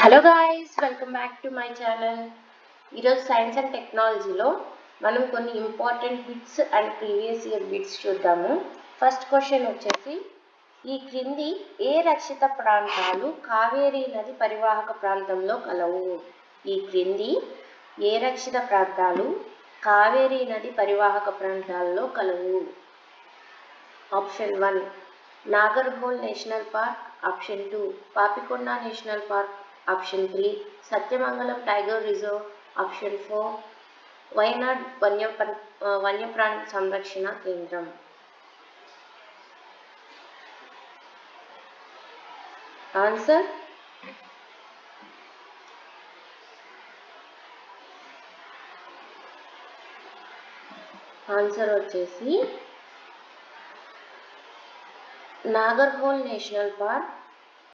Hello guys, welcome back to my channel. ఈరోజు science and టెక్నాలజీలో మనం కొన్ని important bits and previous year bits చూద్దాము. ఫస్ట్ క్వశ్చన్ వచ్చేసి, ఈ క్రింది ఏ రక్షిత ప్రాంతాలు కావేరీ నది పరివాహక ప్రాంతంలో కలవు? ఈ క్రింది ఏ రక్షిత ప్రాంతాలు కావేరీ నది పరివాహక ప్రాంతాల్లో కలవు? Option 1 Nagarhole national park, option 2 Papikonda national park, option 3 Sathyamangalam tiger reserve, option 4 Wayanad వన్యప్రాణి సంరక్షణ కేంద్రం. ఆన్సర్ వచ్చేసి నాగర్హోల్ నేషనల్ పార్క్,